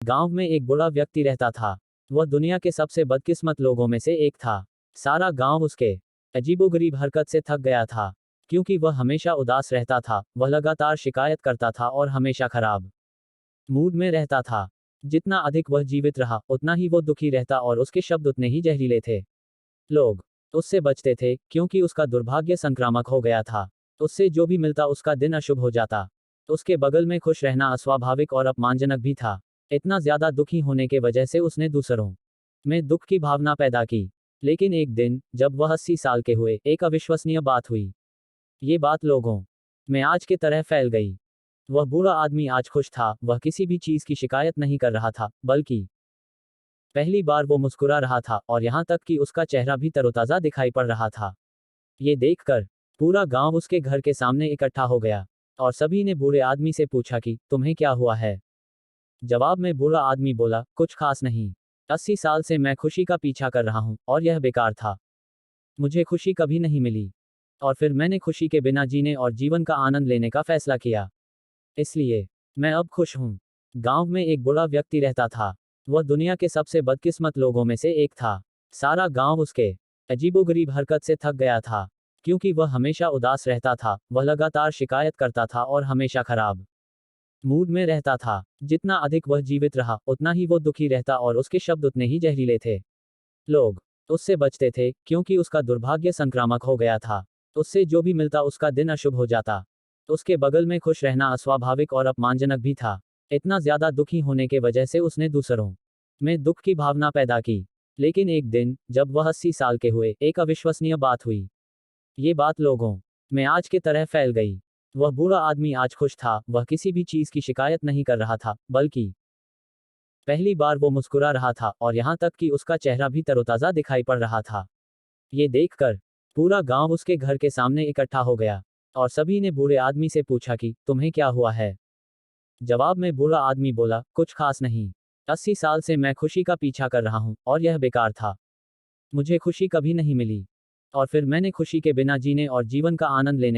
गांव में एक बूढ़ा व्यक्ति रहता था। वह दुनिया के सबसे बदकिस्मत लोगों में से एक था। सारा गांव उसके अजीबोगरीब हरकत से थक गया था, क्योंकि वह हमेशा उदास रहता था, वह लगातार शिकायत करता था और हमेशा खराब मूड में रहता था। जितना अधिक वह जीवित रहा, उतना ही वो दुखी रहता और उसके शब्द उतने ही जहरीले थे। लोग उससे बचते थे, क्योंकि उसका दुर्भाग्य संक्रामक हो गया था। उससे जो भी मिलता उसका दिन अशुभ हो जाता। उसके बगल में खुश रहना अस्वाभाविक और अपमानजनक भी था। इतना ज्यादा दुखी होने के वजह से उसने दूसरों में दुख की भावना पैदा की। लेकिन एक दिन, जब वह 80 साल के हुए, एक अविश्वसनीय बात हुई। ये बात लोगों में आज की तरह फैल गई। वह बूढ़ा आदमी आज खुश था। वह किसी भी चीज की शिकायत नहीं कर रहा था, बल्कि पहली बार वो मुस्कुरा रहा था, और यहाँ तक कि उसका चेहरा भी तरोताजा दिखाई पड़ रहा था। ये देखकर पूरा गांव उसके घर के सामने इकट्ठा हो गया, और सभी ने बूढ़े आदमी से पूछा कि तुम्हें क्या हुआ है। जवाब में बूढ़ा आदमी बोला, कुछ खास नहीं। 80 साल से मैं खुशी का पीछा कर रहा हूं, और यह बेकार था। मुझे खुशी कभी नहीं मिली, और फिर मैंने खुशी के बिना जीने और जीवन का आनंद लेने का फैसला किया। इसलिए मैं अब खुश हूं। गांव में एक बूढ़ा व्यक्ति रहता था। वह दुनिया के सबसे बदकिस्मत लोगों में से एक था। सारा गांव उसके अजीबोगरीब हरकत से थक गया था, क्योंकि वह हमेशा उदास रहता था, वह लगातार शिकायत करता था और हमेशा खराब मूड में रहता था। जितना अधिक वह जीवित रहा, उतना ही वो दुखी रहता और उसके शब्द उतने ही जहरीले थे। लोग उससे बचते थे, क्योंकि उसका दुर्भाग्य संक्रामक हो गया था। उससे जो भी मिलता उसका दिन अशुभ हो जाता। उसके बगल में खुश रहना अस्वाभाविक और अपमानजनक भी था। इतना ज्यादा दुखी होने के वजह से उसने दूसरों में दुख की भावना पैदा की। लेकिन एक दिन, जब वह 80 साल के हुए, एक अविश्वसनीय बात हुई। ये बात लोगों में आज की तरह फैल गई। वह बूढ़ा आदमी आज खुश था। वह किसी भी चीज की शिकायत नहीं कर रहा था, बल्कि पहली बार वो मुस्कुरा रहा था, और यहाँ तक कि उसका चेहरा भी तरोताजा दिखाई पड़ रहा था। ये देखकर पूरा गांव उसके घर के सामने इकट्ठा हो गया, और सभी ने बूढ़े आदमी से पूछा कि तुम्हें क्या हुआ है। जवाब में बूढ़ा आदमी बोला, कुछ खास नहीं। 80 साल से मैं खुशी का पीछा कर रहा हूं, और यह बेकार था। मुझे खुशी कभी नहीं मिली, और फिर मैंने खुशी के बिना जीने और जीवन का आनंद लेने